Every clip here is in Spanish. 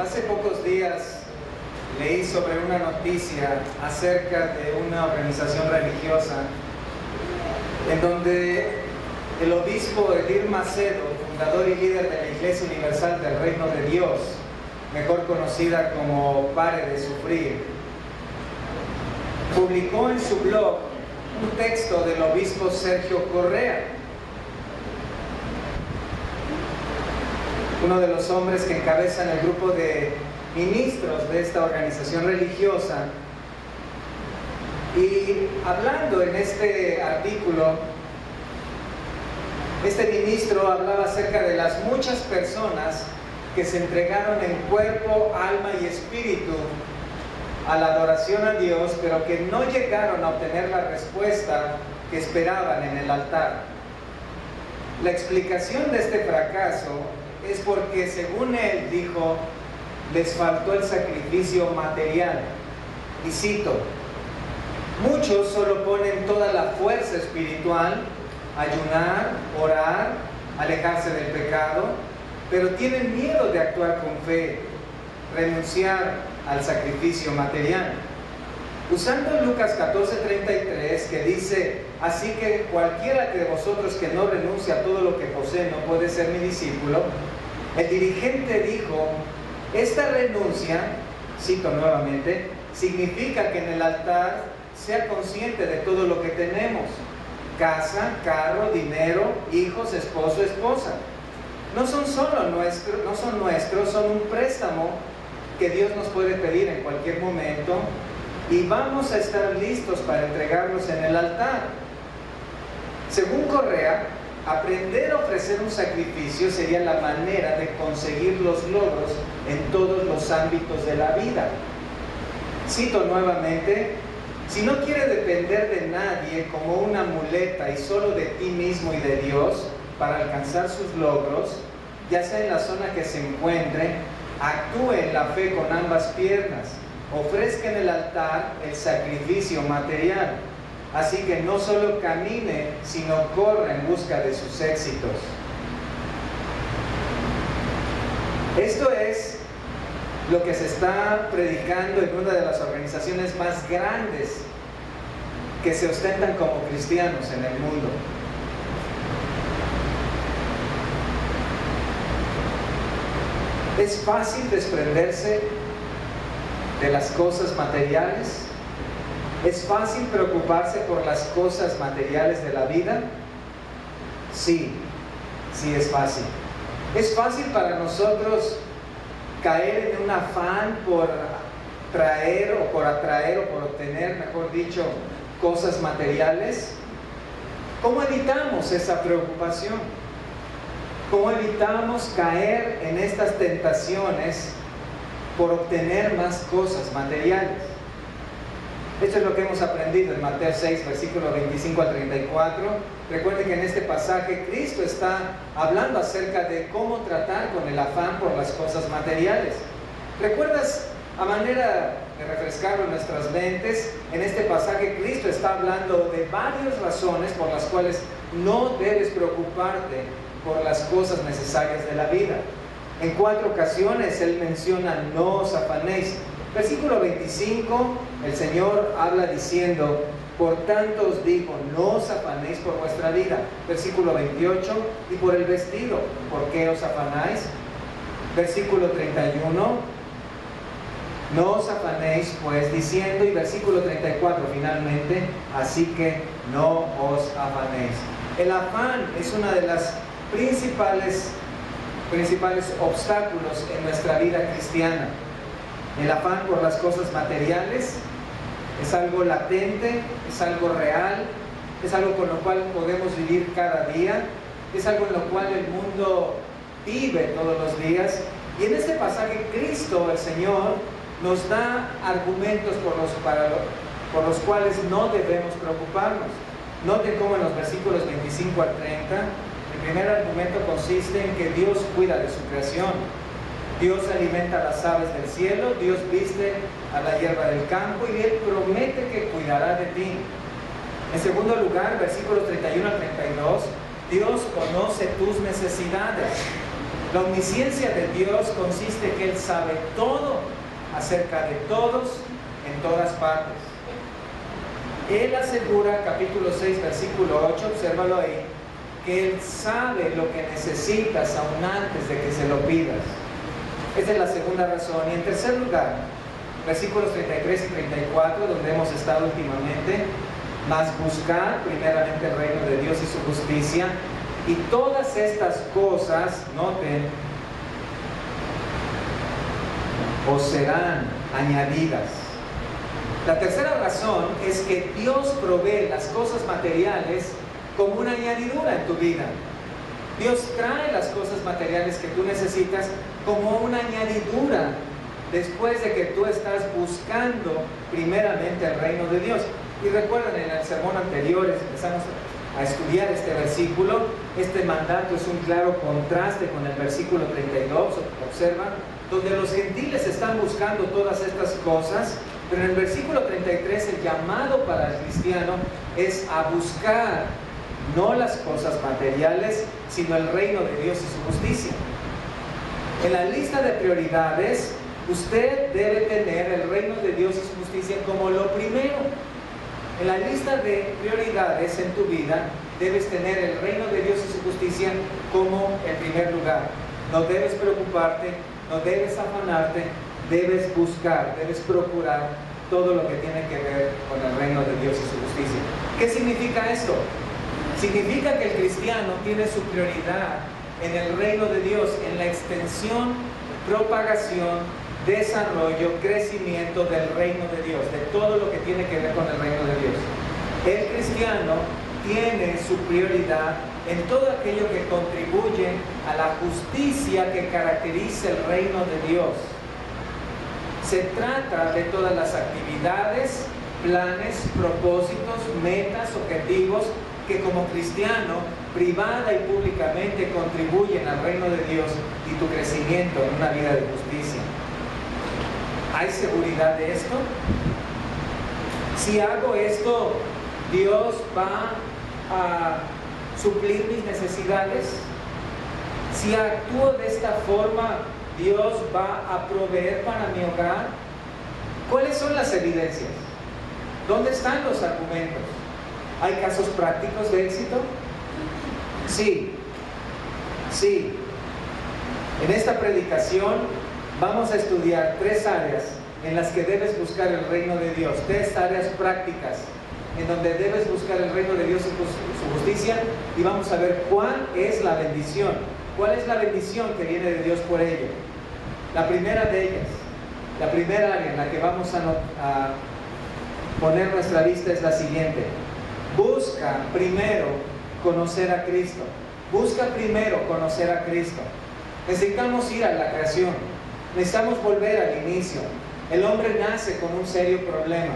Hace pocos días leí sobre una noticia acerca de una organización religiosa en donde el obispo Edir Macedo, fundador y líder de la Iglesia Universal del Reino de Dios, mejor conocida como Pare de Sufrir, publicó en su blog un texto del obispo Sergio Correa, uno de los hombres que encabezan el grupo de ministros de esta organización religiosa. Y hablando en este artículo, este ministro hablaba acerca de las muchas personas que se entregaron en cuerpo, alma y espíritu a la adoración a Dios, pero que no llegaron a obtener la respuesta que esperaban en el altar. La explicación de este fracaso es porque, según él dijo, les faltó el sacrificio material. Y cito: muchos solo ponen toda la fuerza espiritual, ayunar, orar, alejarse del pecado, pero tienen miedo de actuar con fe, renunciar al sacrificio material. Usando Lucas 14:33, que dice: así que cualquiera de vosotros que no renuncie a todo lo que posee no puede ser mi discípulo, el dirigente dijo: esta renuncia, cito nuevamente, significa que en el altar sea consciente de todo lo que tenemos: casa, carro, dinero, hijos, esposo, esposa. No son nuestros, son un préstamo que Dios nos puede pedir en cualquier momento, y vamos a estar listos para entregarlos en el altar. Según Correa, aprender a ofrecer un sacrificio sería la manera de conseguir los logros en todos los ámbitos de la vida. Cito nuevamente: si no quiere depender de nadie como una muleta y solo de ti mismo y de Dios para alcanzar sus logros, ya sea en la zona que se encuentre, actúe en la fe con ambas piernas, ofrezca en el altar el sacrificio material. Así que no solo camine, sino corra en busca de sus éxitos. Esto es lo que se está predicando en una de las organizaciones más grandes que se ostentan como cristianos en el mundo. ¿Es fácil desprenderse de las cosas materiales? ¿Es fácil preocuparse por las cosas materiales de la vida? Sí, sí es fácil. ¿Es fácil para nosotros caer en un afán por traer o por atraer o por obtener, mejor dicho, cosas materiales? ¿Cómo evitamos esa preocupación? ¿Cómo evitamos caer en estas tentaciones por obtener más cosas materiales? Esto es lo que hemos aprendido en Mateo 6, versículo 25 al 34. Recuerden que en este pasaje Cristo está hablando acerca de cómo tratar con el afán por las cosas materiales. ¿Recuerdas, a manera de refrescarlo en nuestras mentes, en este pasaje Cristo está hablando de varias razones por las cuales no debes preocuparte por las cosas necesarias de la vida? En 4 ocasiones Él menciona: no os afanéis. Versículo 25, el Señor habla diciendo: por tanto os digo, no os afanéis por vuestra vida. Versículo 28, y por el vestido, ¿por qué os afanáis? Versículo 31, no os afanéis pues diciendo, y versículo 34 finalmente, así que no os afanéis. El afán es una de las principales obstáculos en nuestra vida cristiana. El afán por las cosas materiales es algo latente, es algo real, es algo con lo cual podemos vivir cada día, es algo en lo cual el mundo vive todos los días. Y en este pasaje Cristo, el Señor, nos da argumentos por los cuales no debemos preocuparnos. Noten cómo en los versículos 25 al 30, el primer argumento consiste en que Dios cuida de su creación. Dios alimenta a las aves del cielo, Dios viste a la hierba del campo y Él promete que cuidará de ti. En segundo lugar, versículos 31 al 32, Dios conoce tus necesidades. La omnisciencia de Dios consiste en que Él sabe todo acerca de todos en todas partes. Él asegura, capítulo 6, versículo 8, obsérvalo ahí, que Él sabe lo que necesitas aún antes de que se lo pidas. Esta es la segunda razón. Y en tercer lugar, versículos 33 y 34, donde hemos estado últimamente, mas buscar primeramente el reino de Dios y su justicia, y todas estas cosas, noten, os serán añadidas. La tercera razón es que Dios provee las cosas materiales como una añadidura en tu vida. Dios trae las cosas materiales que tú necesitas como una añadidura después de que tú estás buscando primeramente el reino de Dios. Y recuerden, en el sermón anterior empezamos a estudiar este versículo. Este mandato es un claro contraste con el versículo 32, observan, donde los gentiles están buscando todas estas cosas, pero en el versículo 33 el llamado para el cristiano es a buscar no las cosas materiales, sino el reino de Dios y su justicia. En la lista de prioridades, usted debe tener el reino de Dios y su justicia como lo primero. En la lista de prioridades en tu vida, debes tener el reino de Dios y su justicia como el primer lugar. No debes preocuparte, no debes afanarte, debes buscar, debes procurar todo lo que tiene que ver con el reino de Dios y su justicia. ¿Qué significa esto? Significa que el cristiano tiene su prioridad en el reino de Dios, en la extensión, propagación, desarrollo, crecimiento del reino de Dios, de todo lo que tiene que ver con el reino de Dios. El cristiano tiene su prioridad en todo aquello que contribuye a la justicia que caracteriza el reino de Dios. Se trata de todas las actividades, planes, propósitos, metas, objetivos que como cristiano, privada y públicamente, contribuyen al reino de Dios y tu crecimiento en una vida de justicia. ¿Hay seguridad de esto? Si hago esto, ¿Dios va a suplir mis necesidades? Si actúo de esta forma, ¿Dios va a proveer para mi hogar? ¿Cuáles son las evidencias? ¿Dónde están los argumentos? ¿Hay casos prácticos de éxito? Sí. Sí. En esta predicación vamos a estudiar 3 áreas en las que debes buscar el reino de Dios. 3 áreas prácticas en donde debes buscar el reino de Dios y su justicia, y vamos a ver cuál es la bendición. ¿Cuál es la bendición que viene de Dios por ello? La primera de ellas, la primera área en la que vamos a poner nuestra vista es la siguiente. Busca primero conocer a Cristo. Busca primero conocer a Cristo. Necesitamos ir a la creación. Necesitamos volver al inicio. El hombre nace con un serio problema.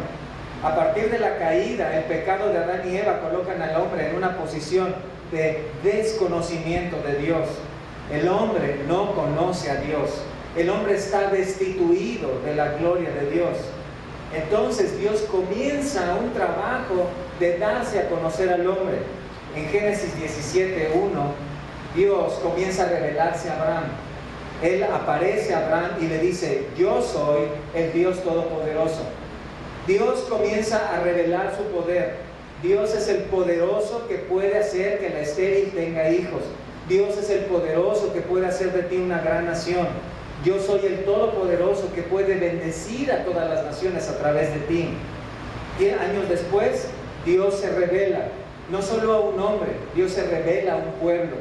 A partir de la caída, el pecado de Adán y Eva colocan al hombre en una posición de desconocimiento de Dios. El hombre no conoce a Dios. El hombre está destituido de la gloria de Dios. Entonces Dios comienza un trabajo de darse a conocer al hombre. En Génesis 17:1, Dios comienza a revelarse a Abraham. Él aparece a Abraham y le dice: yo soy el Dios Todopoderoso. Dios comienza a revelar su poder. Dios es el poderoso que puede hacer que la estéril tenga hijos. Dios es el poderoso que puede hacer de ti una gran nación. Yo soy el Todopoderoso que puede bendecir a todas las naciones a través de ti. 10 años después, Dios se revela, no solo a un hombre, Dios se revela a un pueblo.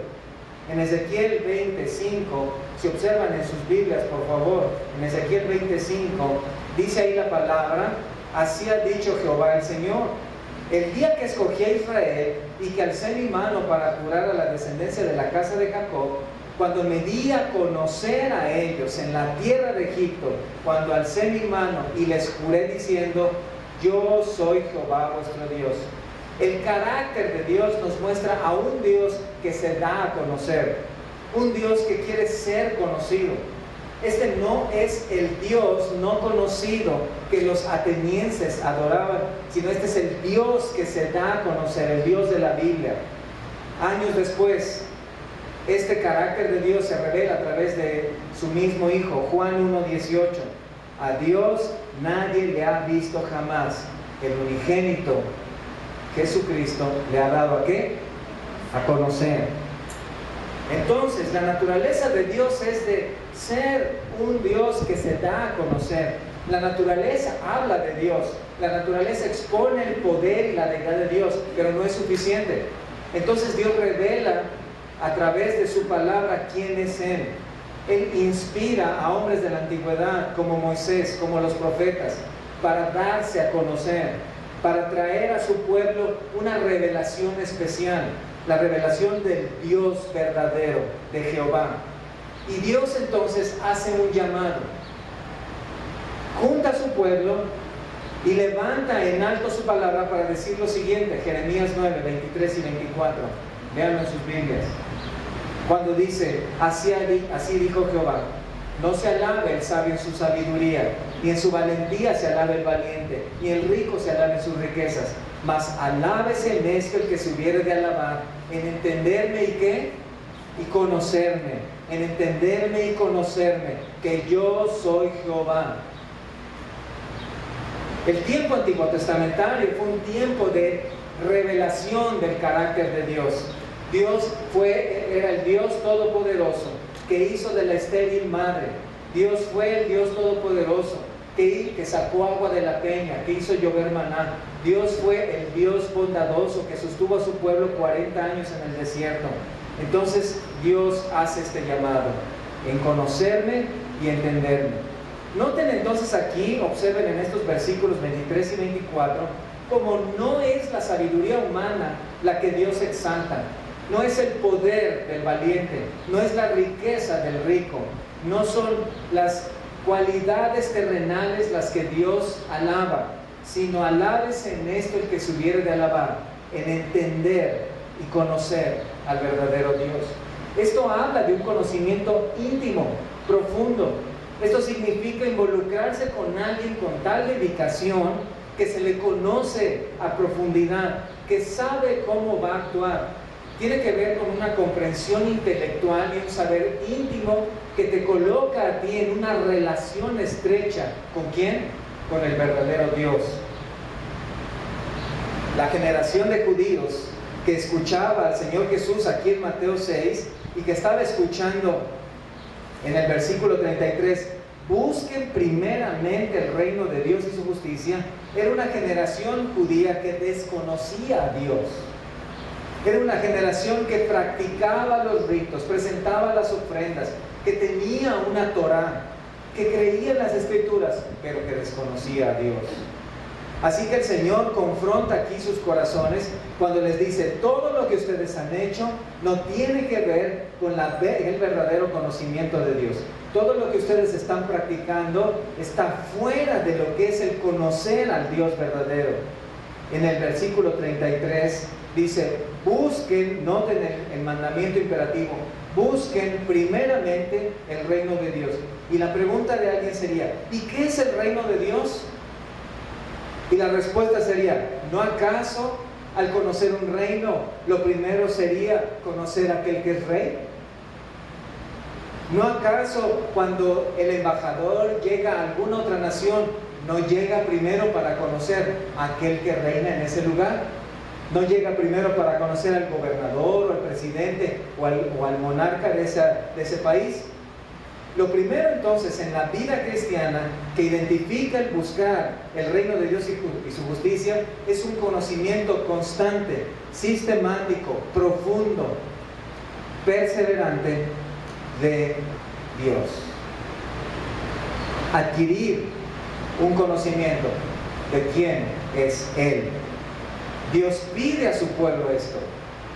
En Ezequiel 25, si observan en sus Biblias, por favor, en Ezequiel 25, dice ahí la palabra: así ha dicho Jehová el Señor, el día que escogí a Israel y que alcé mi mano para jurar a la descendencia de la casa de Jacob, cuando me di a conocer a ellos en la tierra de Egipto, cuando alcé mi mano y les juré diciendo: yo soy Jehová vuestro Dios. El carácter de Dios nos muestra a un Dios que se da a conocer, un Dios que quiere ser conocido. Este no es el Dios no conocido que los atenienses adoraban, sino este es el Dios que se da a conocer, el Dios de la Biblia. Años después, Este carácter de Dios se revela a través de su mismo Hijo. Juan 1:18. A Dios nadie le ha visto jamás. El unigénito Jesucristo le ha dado ¿a qué? A conocer. Entonces, la naturaleza de Dios es de ser un Dios que se da a conocer. La naturaleza habla de Dios. La naturaleza expone el poder y la deidad de Dios, pero no es suficiente. Entonces Dios revela a través de su palabra quién es Él. Él inspira a hombres de la antigüedad como Moisés, como los profetas, para darse a conocer, para traer a su pueblo una revelación especial, la revelación del Dios verdadero, de Jehová. Y Dios entonces hace un llamado, junta a su pueblo y levanta en alto su palabra para decir lo siguiente. Jeremías 9, 23 y 24, véanlo en sus Biblias, cuando dice: así dijo Jehová, no se alabe el sabio en su sabiduría, ni en su valentía se alabe el valiente, ni el rico se alabe en sus riquezas, mas alábese el necio el que se hubiere de alabar, en entenderme y ¿qué? Y conocerme, en entenderme y conocerme, que yo soy Jehová. El tiempo antiguo testamentario fue un tiempo de revelación del carácter de Dios. Dios era el Dios todopoderoso que hizo de la estéril madre. Dios fue el Dios todopoderoso que sacó agua de la peña, que hizo llover maná. Dios fue el Dios bondadoso que sostuvo a su pueblo 40 años en el desierto. Entonces Dios hace este llamado, en conocerme y entenderme. Noten entonces aquí, observen en estos versículos 23 y 24, como no es la sabiduría humana la que Dios exalta, no es el poder del valiente, no es la riqueza del rico, no son las cualidades terrenales las que Dios alaba, sino alábese en esto el que se hubiere de alabar, en entender y conocer al verdadero Dios. Esto habla de un conocimiento íntimo, profundo. Esto significa involucrarse con alguien con tal dedicación que se le conoce a profundidad, que sabe cómo va a actuar. Tiene que ver con una comprensión intelectual y un saber íntimo que te coloca a ti en una relación estrecha. ¿Con quién? Con el verdadero Dios. La generación de judíos que escuchaba al Señor Jesús aquí en Mateo 6 y que estaba escuchando en el versículo 33, busquen primeramente el reino de Dios y su justicia, era una generación judía que desconocía a Dios. Era una generación que practicaba los ritos, presentaba las ofrendas, que tenía una Torá, que creía en las Escrituras, pero que desconocía a Dios. Así que el Señor confronta aquí sus corazones cuando les dice: todo lo que ustedes han hecho no tiene que ver con el verdadero conocimiento de Dios. Todo lo que ustedes están practicando está fuera de lo que es el conocer al Dios verdadero. En el versículo 33 dice: busquen, noten el mandamiento imperativo, busquen primeramente el reino de Dios. Y la pregunta de alguien sería: ¿y qué es el reino de Dios? Y la respuesta sería: ¿no acaso al conocer un reino, lo primero sería conocer a aquel que es rey? ¿No acaso cuando el embajador llega a alguna otra nación, no llega primero para conocer a aquel que reina en ese lugar? ¿No llega primero para conocer al gobernador o al presidente o al monarca de ese país? Lo primero entonces en la vida cristiana que identifica el buscar el reino de Dios y su justicia es un conocimiento constante, sistemático, profundo, perseverante de Dios. Adquirir un conocimiento de quién es Él. Dios pide a su pueblo esto.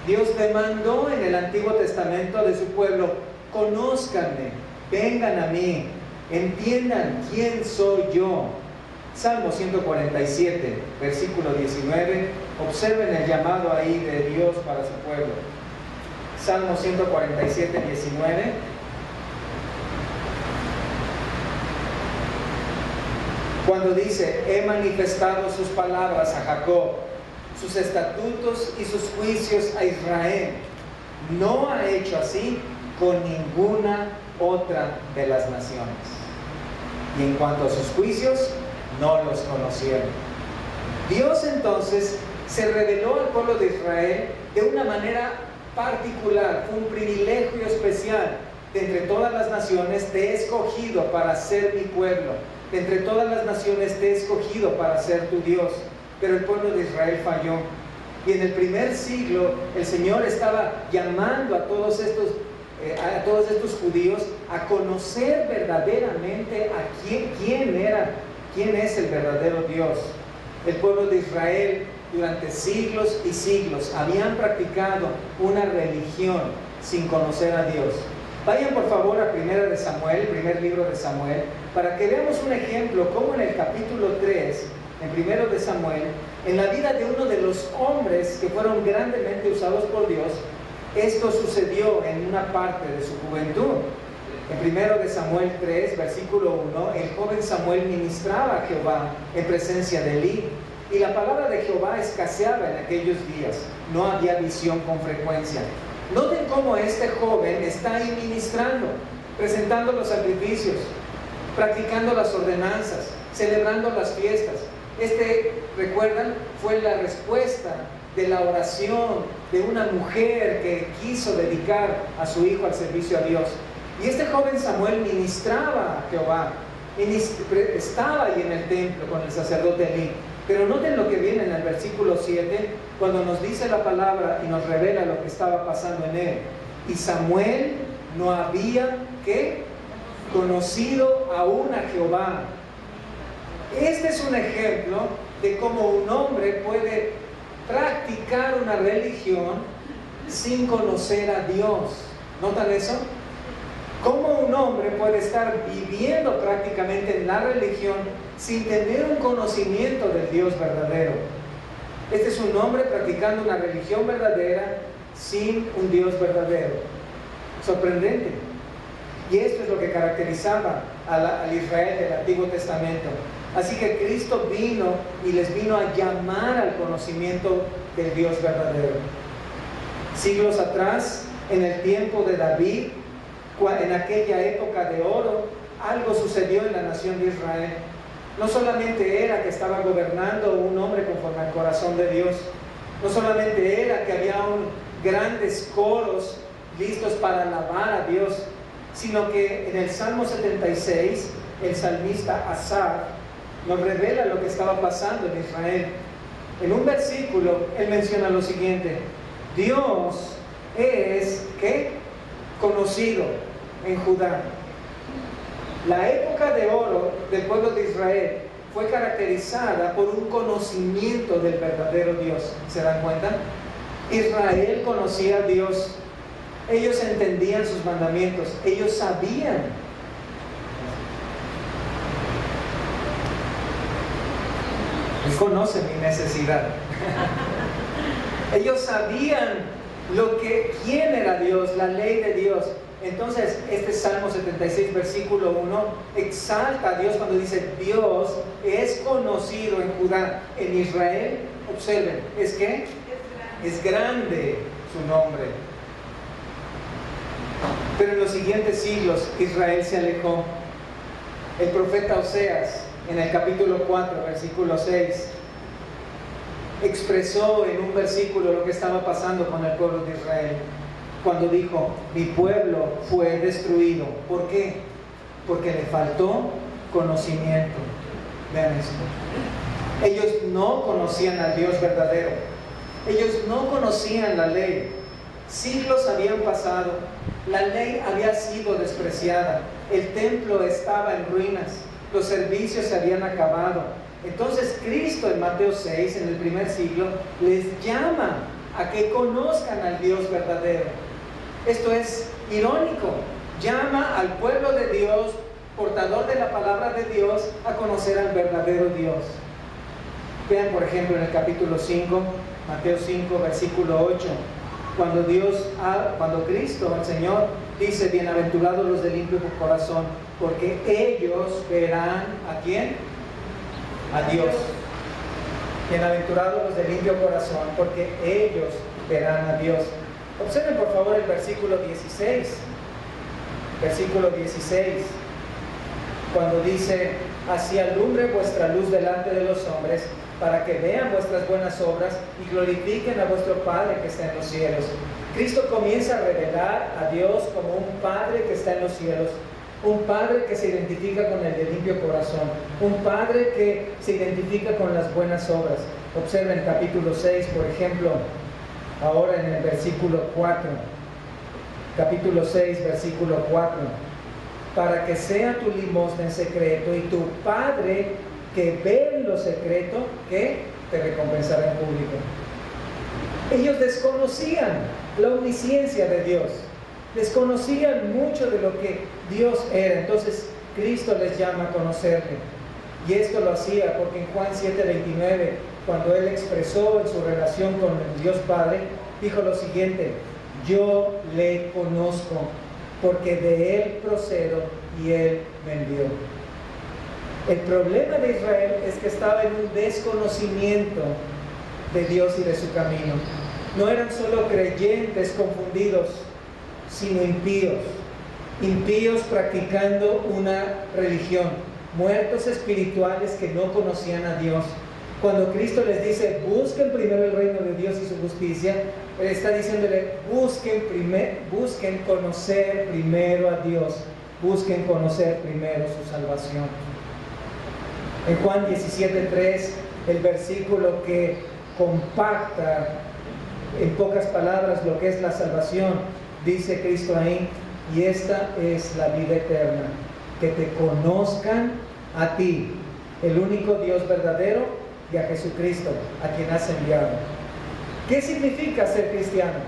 Dios demandó en el Antiguo Testamento de su pueblo: conózcanme, vengan a mí, entiendan quién soy yo. Salmo 147, versículo 19. Observen el llamado ahí de Dios para su pueblo. Salmo 147, 19. Cuando dice: he manifestado sus palabras a Jacob, sus estatutos y sus juicios a Israel. no ha hecho así con ninguna otra de las naciones. Y en cuanto a sus juicios, no los conocieron. Dios entonces se reveló al pueblo de Israel de una manera particular. Fue un privilegio especial. De entre todas las naciones te he escogido para ser mi pueblo. De entre todas las naciones te he escogido para ser tu Dios. Pero el pueblo de Israel falló. Y en el primer siglo el Señor estaba llamando a todos estos judíos a conocer verdaderamente a quién es el verdadero Dios. El pueblo de Israel durante siglos y siglos habían practicado una religión sin conocer a Dios. Vayan por favor a Primera de Samuel, el primer libro de Samuel, para que veamos un ejemplo como en el capítulo 3, en Primero de Samuel, en la vida de uno de los hombres que fueron grandemente usados por Dios, esto sucedió en una parte de su juventud. En Primero de Samuel 3, versículo 1, el joven Samuel ministraba a Jehová en presencia de Elí, y la palabra de Jehová escaseaba en aquellos días, no había visión con frecuencia. Noten cómo este joven está ahí ministrando, presentando los sacrificios, practicando las ordenanzas, celebrando las fiestas. ¿Recuerdan? Fue la respuesta de la oración de una mujer que quiso dedicar a su hijo al servicio a Dios. Y este joven Samuel ministraba a Jehová, estaba ahí en el templo con el sacerdote Elí. Pero noten lo que viene en el versículo 7, cuando nos dice la palabra y nos revela lo que estaba pasando en él. Y Samuel no había, ¿qué? Conocido aún a Jehová. Este es un ejemplo de cómo un hombre puede practicar una religión sin conocer a Dios. ¿Notan eso? ¿Cómo un hombre puede estar viviendo prácticamente en la religión sin tener un conocimiento del Dios verdadero? Este es un hombre practicando una religión verdadera sin un Dios verdadero. Sorprendente. Y esto es lo que caracterizaba al Israel del Antiguo Testamento. Así que Cristo vino y les vino a llamar al conocimiento del Dios verdadero. Siglos atrás, en el tiempo de David, en aquella época de oro, algo sucedió en la nación de Israel. No solamente era que estaba gobernando un hombre conforme al corazón de Dios, no solamente era que había grandes coros listos para alabar a Dios, sino que en el Salmo 76, el salmista Asaf nos revela lo que estaba pasando en Israel. En un versículo, él menciona lo siguiente: Dios es, ¿qué? Conocido en Judá. La época de oro del pueblo de Israel fue caracterizada por un conocimiento del verdadero Dios. ¿Se dan cuenta? Israel conocía a Dios. Ellos entendían sus mandamientos. Ellos sabían. Él conoce mi necesidad. Ellos sabían quién era Dios, la ley de Dios. Entonces, este Salmo 76, versículo 1, exalta a Dios cuando dice: Dios es conocido en Judá. En Israel, observen, ¿es qué? Es grande su nombre. Pero en los siguientes siglos, Israel se alejó. El profeta Oseas, en el capítulo 4, versículo 6, expresó en un versículo lo que estaba pasando con el pueblo de Israel, cuando dijo: mi pueblo fue destruido. ¿Por qué? Porque le faltó conocimiento. Vean esto. Ellos no conocían al Dios verdadero. Ellos no conocían la ley. Siglos habían pasado. La ley había sido despreciada. El templo estaba en ruinas. Los servicios se habían acabado. Entonces Cristo en Mateo 6, en el primer siglo, les llama a que conozcan al Dios verdadero. Esto es irónico. Llama al pueblo de Dios, portador de la palabra de Dios, a conocer al verdadero Dios. Vean por ejemplo en el capítulo 5, Mateo 5, versículo 8, cuando Cristo, el Señor, dice: bienaventurados los de limpio corazón, porque ellos verán ¿a quién? A Dios. Bienaventurados los de limpio corazón, porque ellos verán a Dios. Observen por favor el versículo 16. Versículo 16. Cuando dice: así alumbre vuestra luz delante de los hombres, para que vean vuestras buenas obras y glorifiquen a vuestro Padre que está en los cielos. Cristo comienza a revelar a Dios como un Padre que está en los cielos, un Padre que se identifica con el de limpio corazón, un Padre que se identifica con las buenas obras. Observen capítulo 6, por ejemplo, ahora en el versículo 4. Capítulo 6, versículo 4. Para que sea tu limosna en secreto, y tu Padre que ve en lo secreto, que te recompensará en público. Ellos desconocían la omnisciencia de Dios, desconocían mucho de lo que Dios era. Entonces Cristo les llama a conocerle, y esto lo hacía porque en Juan 7:29, cuando Él expresó en su relación con el Dios Padre, dijo lo siguiente: yo le conozco, porque de Él procedo y Él me envió. El problema de Israel es que estaba en un desconocimiento de Dios y de su camino. No eran solo creyentes confundidos, sino impíos. Impíos practicando una religión, muertos espirituales que no conocían a Dios. Cuando Cristo les dice: busquen primero el reino de Dios y su justicia, Él está diciéndole: busquen conocer primero a Dios, busquen conocer primero su salvación. En Juan 17:3, el versículo que compacta en pocas palabras lo que es la salvación, dice Cristo ahí: y esta es la vida eterna, que te conozcan a ti, el único Dios verdadero, y a Jesucristo, a quien has enviado. ¿Qué significa ser cristiano?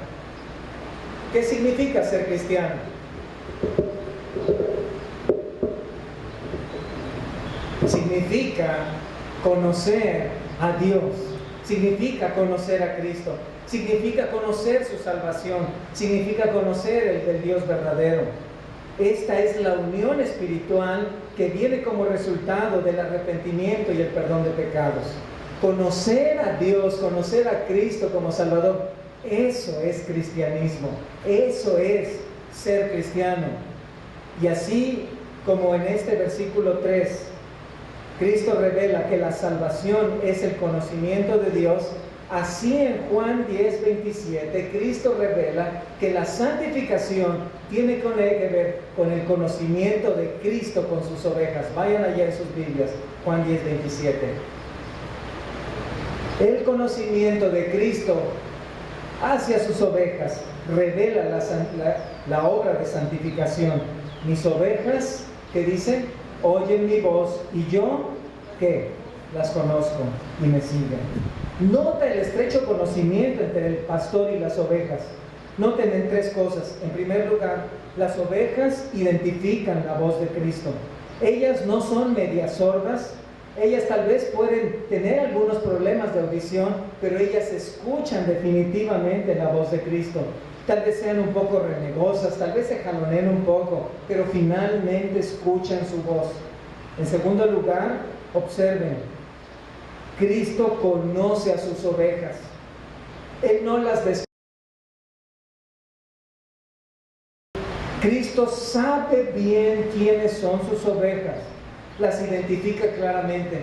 ¿Qué significa ser cristiano? Significa conocer a Dios, significa conocer a Cristo, significa conocer su salvación, significa conocer el del Dios verdadero. Esta es la unión espiritual que viene como resultado del arrepentimiento y el perdón de pecados. Conocer a Dios, conocer a Cristo como Salvador, eso es cristianismo, eso es ser cristiano. Y así como en este versículo 3, Cristo revela que la salvación es el conocimiento de Dios, así en Juan 10:27, Cristo revela que la santificación tiene que ver con el conocimiento de Cristo con sus ovejas. Vayan allá en sus Biblias, Juan 10:27. El conocimiento de Cristo hacia sus ovejas revela la obra de santificación. Mis ovejas, ¿qué dice? Oyen mi voz, y yo, ¿qué? Las conozco y me siguen. Nota el estrecho conocimiento entre el pastor y las ovejas. Noten en tres cosas. En primer lugar, las ovejas identifican la voz de Cristo. Ellas no son medias sordas. Ellas tal vez pueden tener algunos problemas de audición, pero ellas escuchan definitivamente la voz de Cristo. Tal vez sean un poco renegosas, tal vez se jaloneen un poco, pero finalmente escuchan su voz. En segundo lugar, observen, Cristo conoce a sus ovejas. Él no las desconoce. Cristo sabe bien quiénes son sus ovejas, las identifica claramente.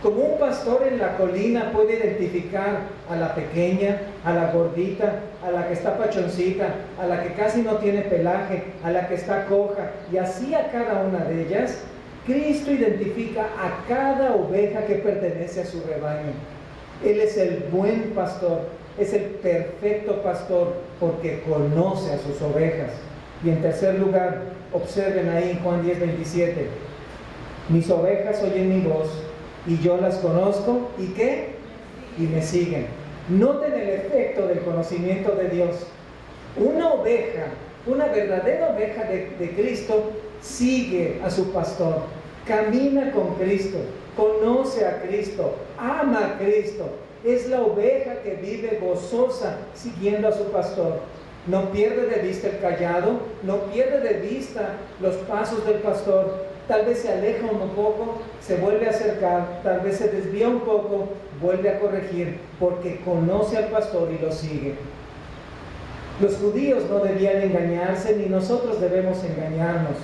Como un pastor en la colina puede identificar a la pequeña, a la gordita, a la que está pachoncita, a la que casi no tiene pelaje, a la que está coja, y así a cada una de ellas, Cristo identifica a cada oveja que pertenece a su rebaño. Él es el buen pastor, es el perfecto pastor, porque conoce a sus ovejas. Y en tercer lugar, observen ahí en Juan 10:27, mis ovejas oyen mi voz, y yo las conozco, ¿y qué? Y me siguen. Noten el efecto del conocimiento de Dios. Una oveja, una verdadera oveja de Cristo, sigue a su pastor, camina con Cristo, conoce a Cristo, ama a Cristo. Es la oveja que vive gozosa siguiendo a su pastor. No pierde de vista el cayado, no pierde de vista los pasos del pastor. Tal vez se aleja un poco, se vuelve a acercar, tal vez se desvía un poco, vuelve a corregir, porque conoce al pastor y lo sigue. Los judíos no debían engañarse, ni nosotros debemos engañarnos.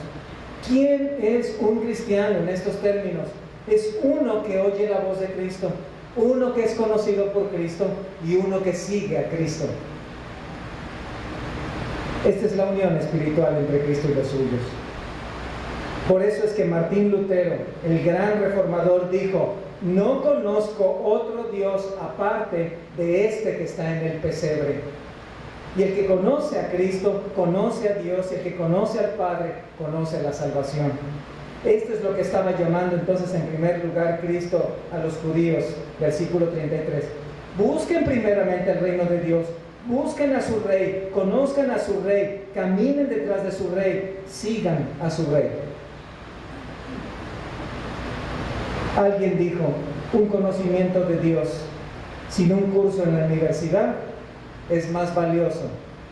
¿Quién es un cristiano en estos términos? Es uno que oye la voz de Cristo, uno que es conocido por Cristo y uno que sigue a Cristo. Esta es la unión espiritual entre Cristo y los suyos. Por eso es que Martín Lutero, el gran reformador, dijo: no conozco otro Dios aparte de este que está en el pesebre. Y el que conoce a Cristo, conoce a Dios, y el que conoce al Padre, conoce la salvación. Esto es lo que estaba llamando entonces en primer lugar Cristo a los judíos, versículo 33. Busquen primeramente el reino de Dios, busquen a su rey, conozcan a su rey, caminen detrás de su rey, sigan a su rey. Alguien dijo: un conocimiento de Dios sin un curso en la universidad es más valioso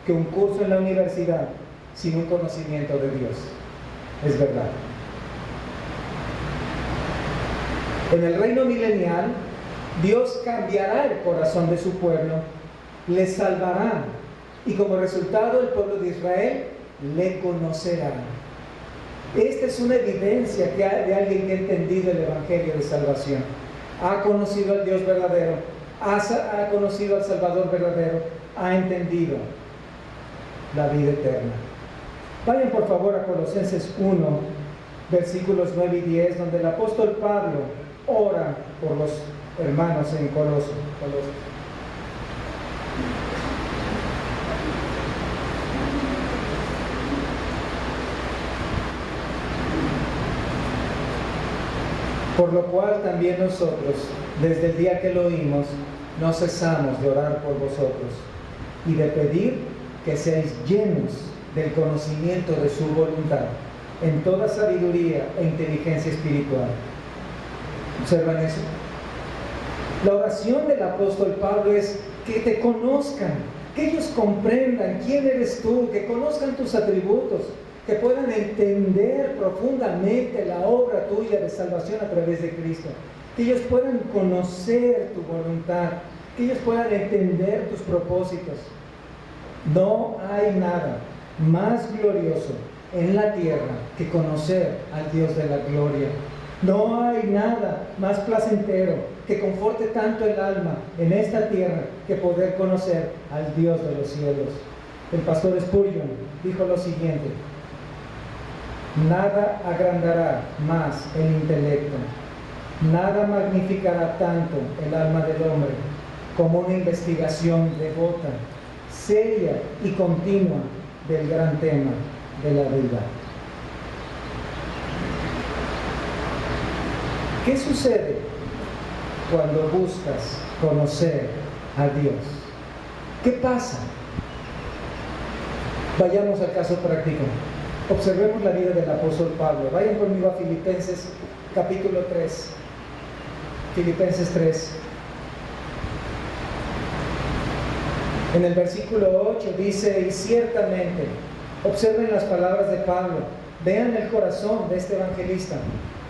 que un curso en la universidad sin un conocimiento de Dios. Es verdad. En el reino milenial, Dios cambiará el corazón de su pueblo, le salvará, y como resultado el pueblo de Israel le conocerá. Esta es una evidencia de alguien que ha entendido el evangelio de salvación. Ha conocido al Dios verdadero, ha conocido al Salvador verdadero, ha entendido la vida eterna. Vayan por favor a Colosenses 1, versículos 9 y 10, donde el apóstol Pablo ora por los hermanos en Coloso. Por lo cual también nosotros, desde el día que lo oímos, no cesamos de orar por vosotros y de pedir que seáis llenos del conocimiento de su voluntad, en toda sabiduría e inteligencia espiritual. ¿Observan eso? La oración del apóstol Pablo es que te conozcan, que ellos comprendan quién eres tú, que conozcan tus atributos, que puedan entender profundamente la obra tuya de salvación a través de Cristo, que ellos puedan conocer tu voluntad, que ellos puedan entender tus propósitos. No hay nada más glorioso en la tierra que conocer al Dios de la gloria. No hay nada más placentero que conforte tanto el alma en esta tierra que poder conocer al Dios de los cielos. El pastor Spurgeon dijo lo siguiente: nada agrandará más el intelecto, nada magnificará tanto el alma del hombre como una investigación devota, seria y continua del gran tema de la vida. ¿Qué sucede cuando buscas conocer a Dios? ¿Qué pasa? Vayamos al caso práctico. Observemos la vida del apóstol Pablo. Vayan conmigo a Filipenses capítulo 3. Filipenses 3. En el versículo 8 dice: y ciertamente, observen las palabras de Pablo, vean el corazón de este evangelista.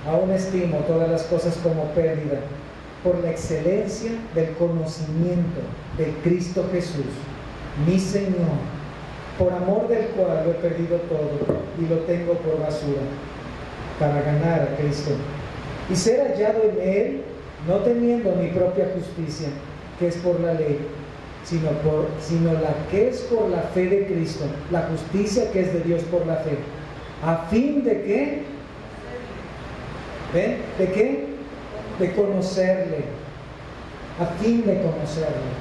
Aún estimo todas las cosas como pérdida por la excelencia del conocimiento de Cristo Jesús, mi Señor, por amor del cual lo he perdido todo y lo tengo por basura, para ganar a Cristo y ser hallado en Él, no teniendo mi propia justicia, que es por la ley, sino la que es por la fe de Cristo, la justicia que es de Dios por la fe, a fin de que, ¿ven? ¿De qué? De conocerle, a fin de conocerle.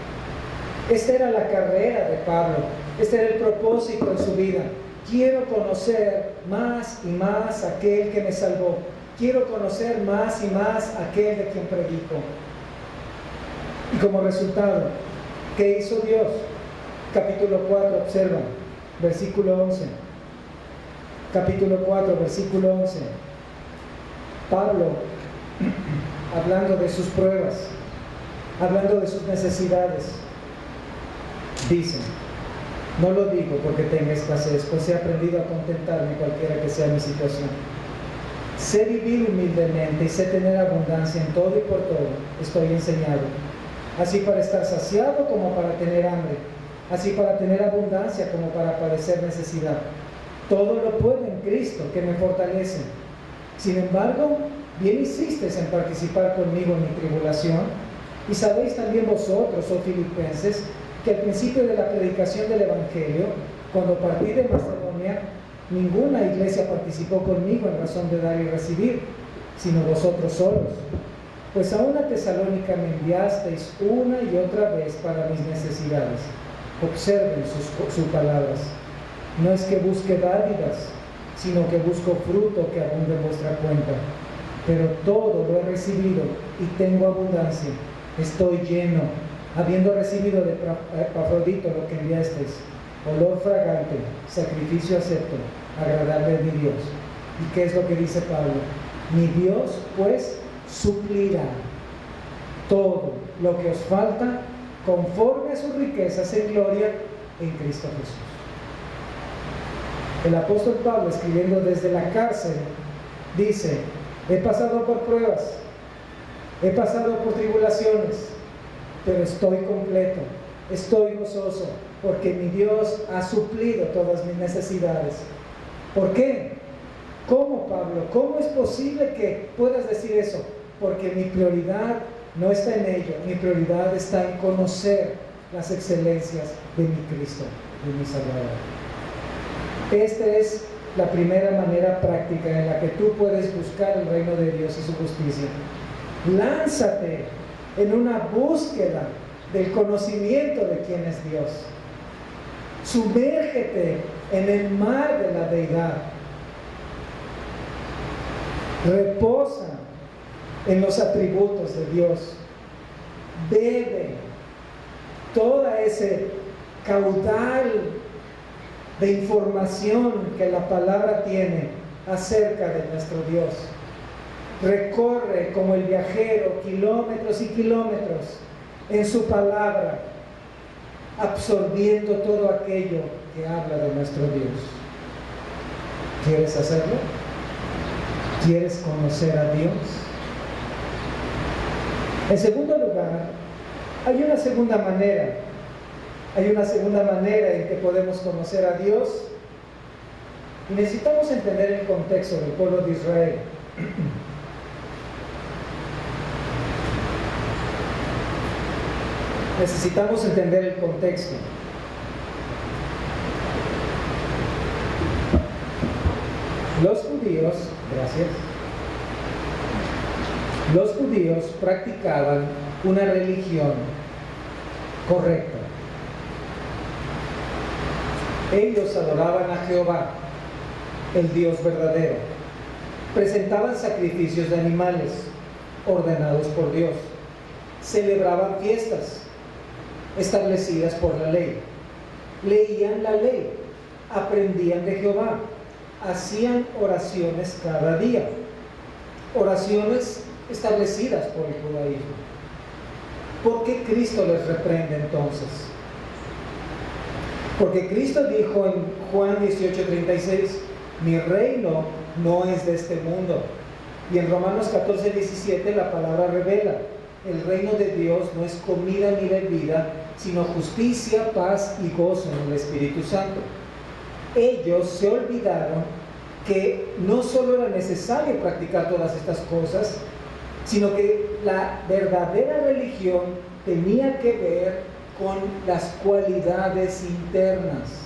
Esta era la carrera de Pablo, este era el propósito de su vida. Quiero conocer más y más a aquel que me salvó, quiero conocer más y más a aquel de quien predico. Y como resultado, ¿qué hizo Dios? Capítulo 4, observa, versículo 11. Capítulo 4, versículo 11. Pablo, hablando de sus pruebas, hablando de sus necesidades, dice: no lo digo porque tenga escasez, pues he aprendido a contentarme cualquiera que sea mi situación. Sé vivir humildemente y sé tener abundancia en todo y por todo. Estoy enseñado, así para estar saciado como para tener hambre, así para tener abundancia como para padecer necesidad. Todo lo puedo en Cristo, que me fortalece. Sin embargo, bien hicisteis en participar conmigo en mi tribulación, y sabéis también vosotros, oh filipenses, que al principio de la predicación del Evangelio, cuando partí de Macedonia, ninguna iglesia participó conmigo en razón de dar y recibir, sino vosotros solos. Pues aún a Tesalónica me enviasteis una y otra vez para mis necesidades. Observen sus palabras. No es que busque dádivas, sino que busco fruto que abunde en vuestra cuenta. Pero todo lo he recibido y tengo abundancia. Estoy lleno, habiendo recibido de Epafrodito lo que enviasteis, olor fragante, sacrificio acepto, agradable a mi Dios. ¿Y qué es lo que dice Pablo? Mi Dios, pues, suplirá todo lo que os falta conforme a sus riquezas en gloria en Cristo Jesús. El apóstol Pablo, escribiendo desde la cárcel, dice: he pasado por pruebas, he pasado por tribulaciones, pero estoy completo, estoy gozoso, porque mi Dios ha suplido todas mis necesidades. ¿Por qué? ¿Cómo, Pablo? ¿Cómo es posible que puedas decir eso? Porque mi prioridad no está en ello, mi prioridad está en conocer las excelencias de mi Cristo, de mi Salvador. Esta es la primera manera práctica en la que tú puedes buscar el reino de Dios y su justicia. Lánzate en una búsqueda del conocimiento de quién es Dios. Sumérgete en el mar de la deidad. Reposa en los atributos de Dios. Bebe toda ese caudal de información que la palabra tiene acerca de nuestro Dios. Recorre como el viajero kilómetros y kilómetros en su palabra, absorbiendo todo aquello que habla de nuestro Dios. ¿Quieres hacerlo? ¿Quieres conocer a Dios? En segundo lugar, hay una segunda manera. Hay una segunda manera en que podemos conocer a Dios. Y necesitamos entender el contexto del pueblo de Israel. Necesitamos entender el contexto. Los judíos, gracias. Los judíos practicaban una religión correcta. Ellos adoraban a Jehová, el Dios verdadero. Presentaban sacrificios de animales ordenados por Dios. Celebraban fiestas establecidas por la ley. Leían la ley, aprendían de Jehová, hacían oraciones cada día. Oraciones establecidas por el judaísmo. ¿Por qué Cristo les reprende entonces? Porque Cristo dijo en Juan 18:36, mi reino no es de este mundo. Y en Romanos 14:17 la palabra revela, el reino de Dios no es comida ni bebida, sino justicia, paz y gozo en el Espíritu Santo. Ellos se olvidaron que no solo era necesario practicar todas estas cosas, sino que la verdadera religión tenía que ver con las cualidades internas.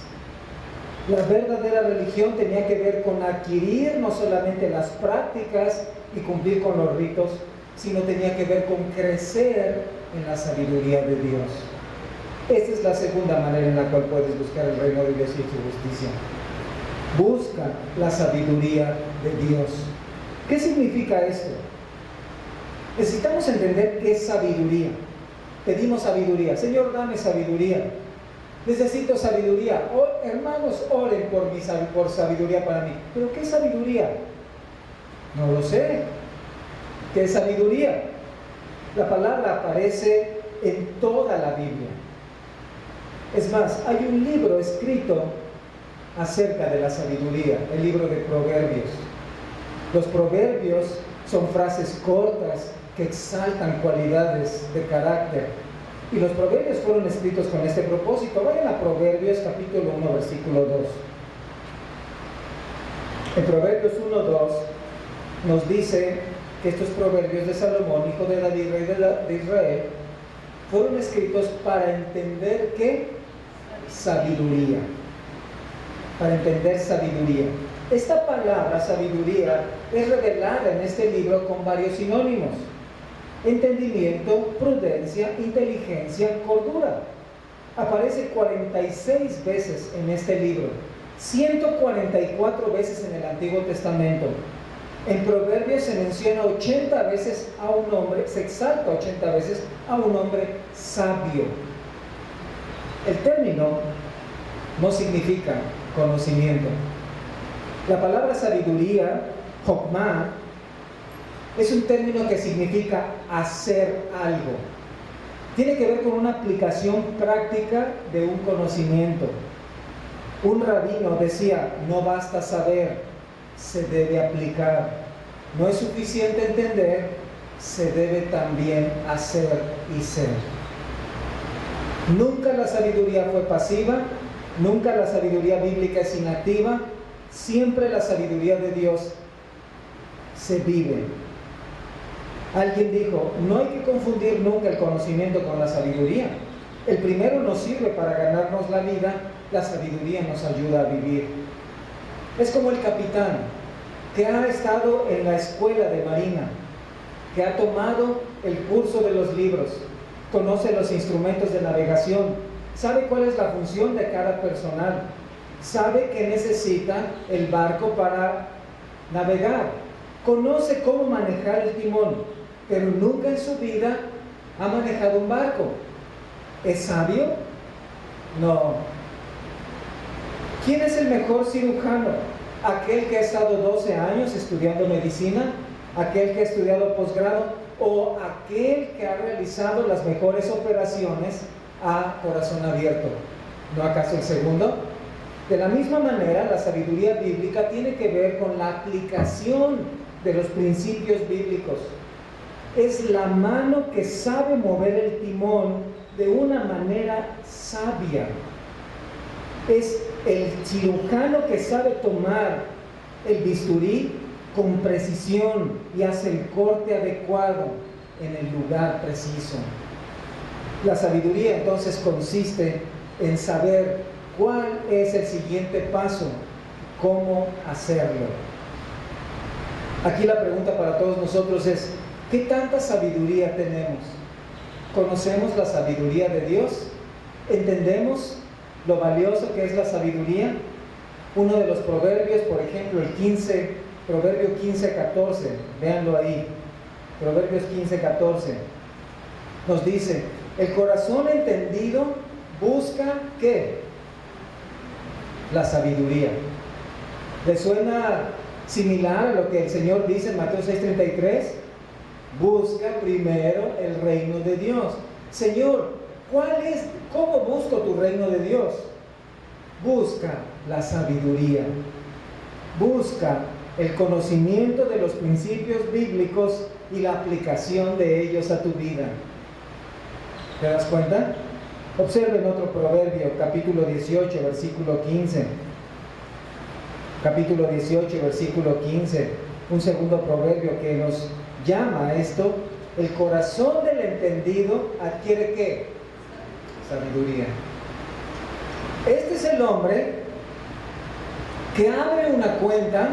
La verdadera religión tenía que ver con adquirir no solamente las prácticas y cumplir con los ritos, sino tenía que ver con crecer en la sabiduría de Dios. Esta es la segunda manera en la cual puedes buscar el reino de Dios y su justicia. Busca la sabiduría de Dios. ¿Qué significa esto? Necesitamos entender qué es sabiduría. Pedimos sabiduría. Señor, dame sabiduría. Necesito sabiduría. Oh, hermanos, oren por sabiduría para mí. ¿Pero qué es sabiduría? No lo sé. ¿Qué es sabiduría? La palabra aparece en toda la Biblia. Es más, hay un libro escrito acerca de la sabiduría, el libro de Proverbios. Los proverbios son frases cortas que exaltan cualidades de carácter Y los proverbios fueron escritos con este propósito. Vayan a Proverbios capítulo 1, versículo 2. En Proverbios 1, 2 nos dice que estos proverbios de Salomón, hijo de David, rey de Israel, fueron escritos para entender ¿qué? Sabiduría. Para entender sabiduría. Esta palabra sabiduría es revelada en este libro con varios sinónimos: entendimiento, prudencia, inteligencia, cordura. Aparece 46 veces en este libro, 144 veces en el Antiguo Testamento. En Proverbios se menciona 80 veces a un hombre, se exalta 80 veces a un hombre sabio. El término no significa conocimiento. La palabra sabiduría, Hokmah, es un término que significa hacer algo. Tiene que ver con una aplicación práctica de un conocimiento. Un rabino decía: no basta saber, se debe aplicar. No es suficiente entender, se debe también hacer y ser. Nunca la sabiduría fue pasiva, nunca la sabiduría bíblica es inactiva, siempre la sabiduría de Dios se vive. Alguien dijo: no hay que confundir nunca el conocimiento con la sabiduría. El primero nos sirve para ganarnos la vida, la sabiduría nos ayuda a vivir. Es como el capitán que ha estado en la escuela de marina, que ha tomado el curso de los libros, conoce los instrumentos de navegación, sabe cuál es la función de cada personal, sabe que necesita el barco para navegar, conoce cómo manejar el timón, pero nunca en su vida ha manejado un barco. ¿Es sabio? No. ¿Quién es el mejor cirujano? ¿Aquel que ha estado 12 años estudiando medicina? ¿Aquel que ha estudiado posgrado? ¿O aquel que ha realizado las mejores operaciones a corazón abierto? ¿No acaso el segundo? De la misma manera, la sabiduría bíblica tiene que ver con la aplicación de los principios bíblicos. Es la mano que sabe mover el timón de una manera sabia. Es el cirujano que sabe tomar el bisturí con precisión y hace el corte adecuado en el lugar preciso. La sabiduría entonces consiste en saber cuál es el siguiente paso, cómo hacerlo. Aquí la pregunta para todos nosotros es: ¿qué tanta sabiduría tenemos? ¿Conocemos la sabiduría de Dios? ¿Entendemos lo valioso que es la sabiduría? Uno de los proverbios, por ejemplo, Proverbio 15:14, véanlo ahí, Proverbios 15:14, nos dice: el corazón entendido busca ¿qué? La sabiduría. ¿Le suena similar a lo que el Señor dice en Mateo 6:33? Busca primero el reino de Dios. Señor, ¿cómo busco tu reino de Dios? Busca la sabiduría. Busca el conocimiento de los principios bíblicos y la aplicación de ellos a tu vida. ¿Te das cuenta? Observen otro proverbio, capítulo 18, versículo 15. Capítulo 18, versículo 15. Un segundo proverbio que nos llama a esto: el corazón del entendido adquiere ¿qué? Sabiduría. Este es el hombre que abre una cuenta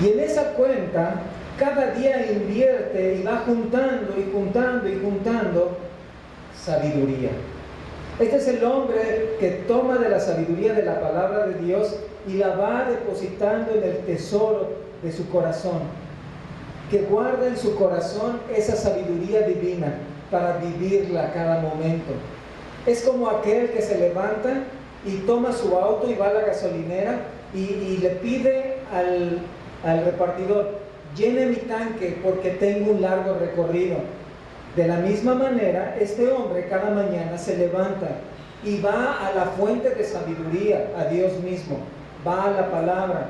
y en esa cuenta cada día invierte y va juntando y juntando y juntando sabiduría. Este es el hombre que toma de la sabiduría de la palabra de Dios y la va depositando en el tesoro de su corazón, que guarda en su corazón esa sabiduría divina para vivirla a cada momento. Es como aquel que se levanta y toma su auto y va a la gasolinera y le pide al repartidor: llene mi tanque porque tengo un largo recorrido. De la misma manera, este hombre cada mañana se levanta y va a la fuente de sabiduría, a Dios mismo, va a la palabra,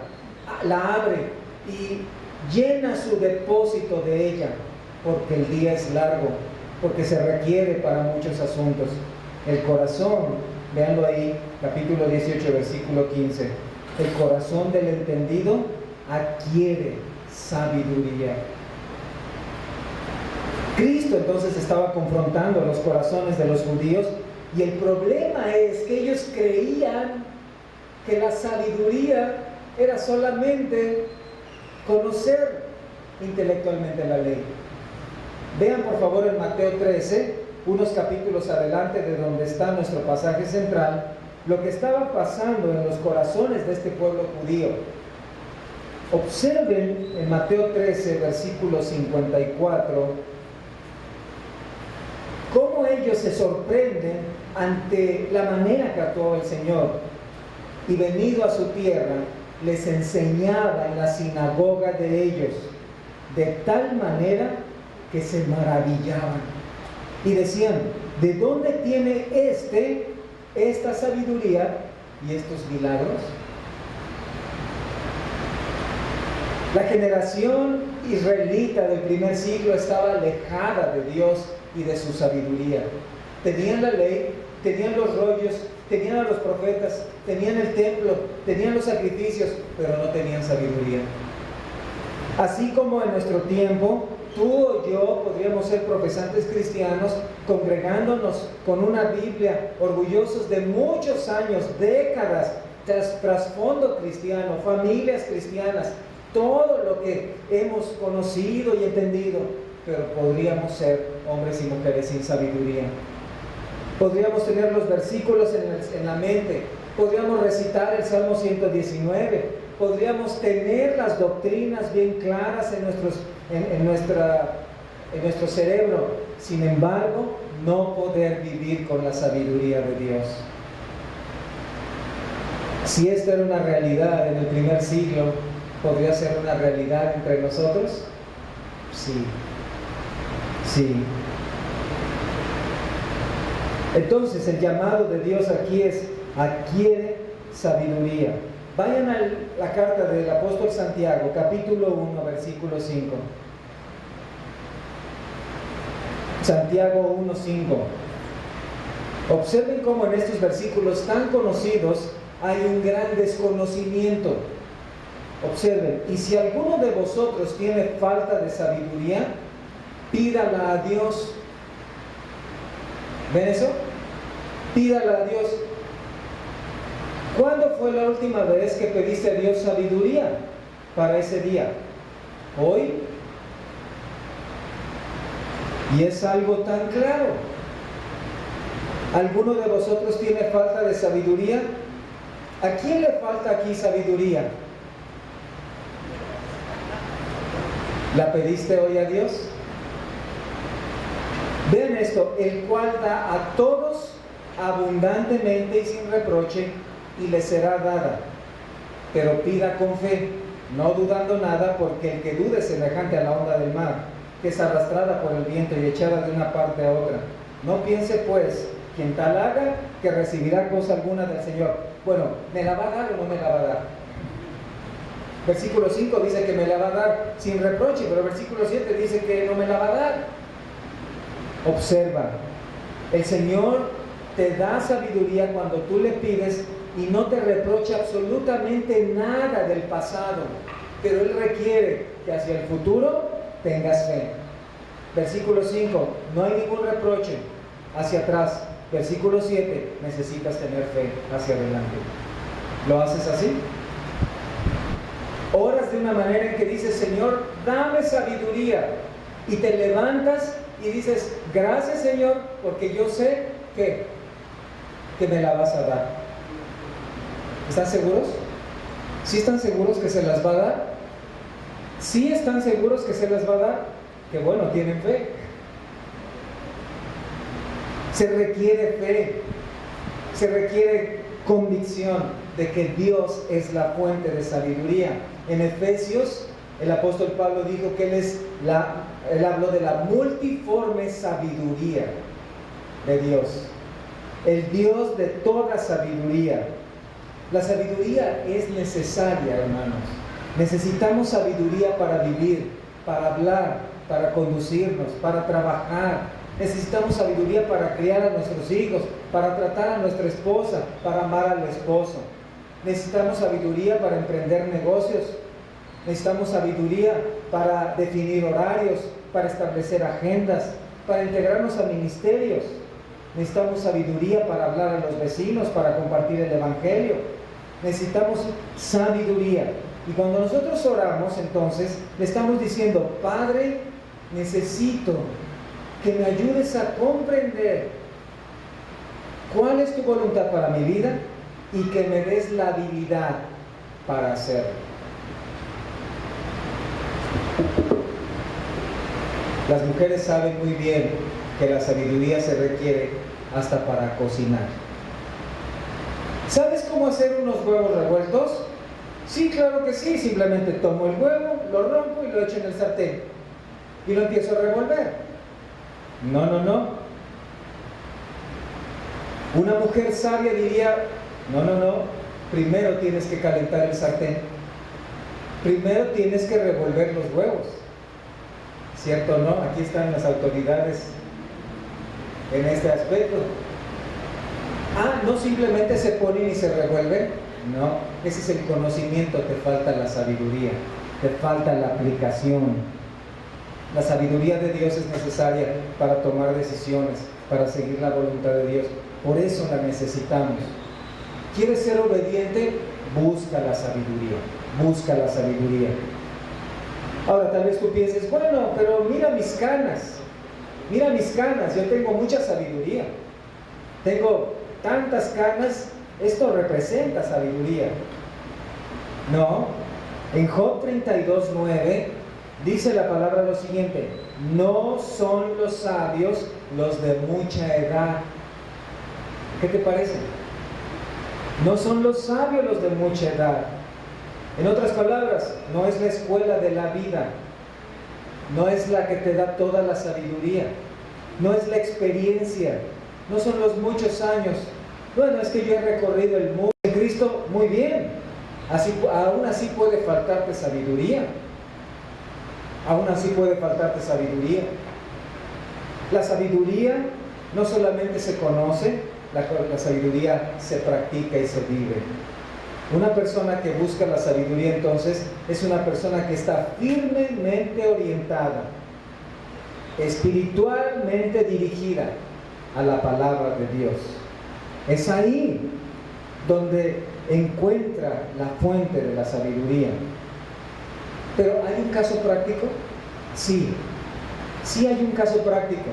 la abre y llena su depósito de ella, porque el día es largo, porque se requiere para muchos asuntos. El corazón, véanlo ahí, capítulo 18, versículo 15. El corazón del entendido adquiere sabiduría. Cristo entonces estaba confrontando los corazones de los judíos, y el problema es que ellos creían que la sabiduría era solamente conocer intelectualmente la ley. Vean por favor en Mateo 13, unos capítulos adelante de donde está nuestro pasaje central, lo que estaba pasando en los corazones de este pueblo judío. Observen en Mateo 13, versículo 54, cómo ellos se sorprenden ante la manera que actuó el Señor. Y venido a su tierra, les enseñaba en la sinagoga de ellos, de tal manera que se maravillaban y decían: ¿de dónde tiene esta sabiduría y estos milagros? La generación israelita del primer siglo estaba alejada de Dios y de su sabiduría. Tenían la ley, tenían los rollos, tenían a los profetas, tenían el templo, tenían los sacrificios, pero no tenían sabiduría. Así como en nuestro tiempo, tú o yo podríamos ser profesantes cristianos, congregándonos con una Biblia, orgullosos de muchos años, décadas, trasfondo cristiano, familias cristianas, todo lo que hemos conocido y entendido, pero podríamos ser hombres y mujeres sin sabiduría. Podríamos tener los versículos en la mente, podríamos recitar el Salmo 119, podríamos tener las doctrinas bien claras en nuestro cerebro, sin embargo, no poder vivir con la sabiduría de Dios. Si esto era una realidad en el primer siglo, ¿podría ser una realidad entre nosotros? Sí. Entonces el llamado de Dios aquí es: adquiere sabiduría. Vayan a la carta del apóstol Santiago, capítulo 1, versículo 5. Santiago 1:5. Observen cómo en estos versículos tan conocidos hay un gran desconocimiento. Observen: y si alguno de vosotros tiene falta de sabiduría, pídala a Dios. ¿Ven eso? Pídala a Dios. ¿Cuándo fue la última vez que pediste a Dios sabiduría para ese día? ¿Hoy? Y es algo tan claro. ¿Alguno de vosotros tiene falta de sabiduría? ¿A quién le falta aquí sabiduría? ¿La pediste hoy a Dios? Vean esto: el cual da a todos abundantemente y sin reproche, y le será dada. Pero pida con fe, no dudando nada, porque el que dude es semejante a la onda del mar, que es arrastrada por el viento y echada de una parte a otra. No piense pues quien tal haga, que recibirá cosa alguna del Señor. Bueno, ¿me la va a dar o no me la va a dar? Versículo 5 dice que me la va a dar sin reproche, pero versículo 7 dice que no me la va a dar. Observa, el Señor te da sabiduría cuando tú le pides y no te reprocha absolutamente nada del pasado, pero Él requiere que hacia el futuro tengas fe. Versículo 5, no hay ningún reproche hacia atrás. Versículo 7, necesitas tener fe hacia adelante. ¿Lo haces así? Oras de una manera en que dices: Señor, dame sabiduría, y te levantas y dices: gracias, Señor, porque yo sé que me la vas a dar. ¿Están seguros? ¿Sí están seguros que se las va a dar? ¿Sí están seguros que se las va a dar? Que bueno, tienen fe. Se requiere fe, se requiere convicción de que Dios es la fuente de sabiduría. En Efesios, el apóstol Pablo dijo que Él habló de la multiforme sabiduría de Dios, el Dios de toda sabiduría. La sabiduría es necesaria, hermanos. Necesitamos sabiduría para vivir, para hablar, para conducirnos, para trabajar, Necesitamos sabiduría para criar a nuestros hijos, para tratar a nuestra esposa, para amar al esposo. Necesitamos sabiduría para emprender negocios. Necesitamos sabiduría para definir horarios, para establecer agendas, para integrarnos a ministerios. Necesitamos sabiduría para hablar a los vecinos, para compartir el evangelio. Necesitamos sabiduría. Y cuando nosotros oramos, entonces, le estamos diciendo: Padre, necesito que me ayudes a comprender cuál es tu voluntad para mi vida y que me des la habilidad para hacerlo. Las mujeres saben muy bien que la sabiduría se requiere hasta para cocinar. ¿Sabes cómo hacer unos huevos revueltos? Sí, claro que sí. Simplemente tomo el huevo, lo rompo y lo echo en el sartén y lo empiezo a revolver. No. Una mujer sabia diría: no. Primero tienes que calentar el sartén. Primero tienes que revolver los huevos. ¿Cierto o no? Aquí están las autoridades en este aspecto. No simplemente se ponen y se revuelven. No, ese es el conocimiento. Te falta la sabiduría, te falta la aplicación. La sabiduría de Dios es necesaria para tomar decisiones, para seguir la voluntad de Dios. Por eso la necesitamos. ¿Quieres ser obediente? Busca la sabiduría. Busca la sabiduría. Ahora tal vez tú pienses: bueno, pero mira mis canas. Mira mis canas, yo tengo mucha sabiduría. Tengo tantas canas, esto representa sabiduría. No, en Job 32:9 dice la palabra lo siguiente: no son los sabios los de mucha edad. ¿Qué te parece? No son los sabios los de mucha edad. En otras palabras, no es la escuela de la vida, no es la que te da toda la sabiduría, no es la experiencia, no son los muchos años. Bueno, es que yo he recorrido el mundo en Cristo. Muy bien, aún así puede faltarte sabiduría. Aún así puede faltarte sabiduría. La sabiduría no solamente se conoce, la sabiduría se practica y se vive. Una persona que busca la sabiduría, entonces, es una persona que está firmemente orientada, espiritualmente dirigida a la palabra de Dios. Es ahí donde encuentra la fuente de la sabiduría. Pero ¿hay un caso práctico? Sí hay un caso práctico.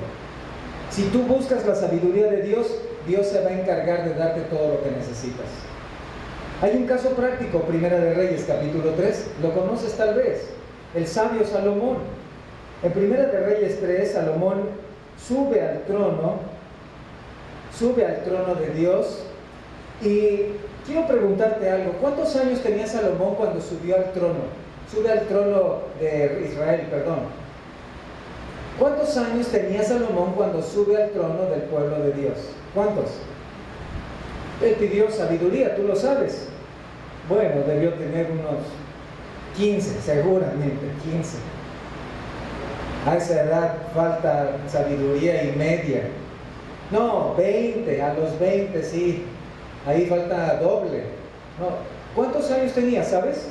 Si tú buscas la sabiduría de Dios, Dios se va a encargar de darte todo lo que necesitas. Hay un caso práctico, Primera de Reyes, capítulo 3, lo conoces tal vez, el sabio Salomón. En Primera de Reyes 3, Salomón sube al trono de Dios. Y quiero preguntarte algo: ¿cuántos años tenía Salomón cuando subió al trono? Sube al trono de Israel, perdón. ¿Cuántos años tenía Salomón cuando sube al trono del pueblo de Dios? ¿Cuántos? Él pidió sabiduría, tú lo sabes. Bueno, debió tener unos 15, seguramente 15. A esa edad falta sabiduría y media. No, 20, a los 20 sí. Ahí falta doble. No. ¿Cuántos años tenía, sabes?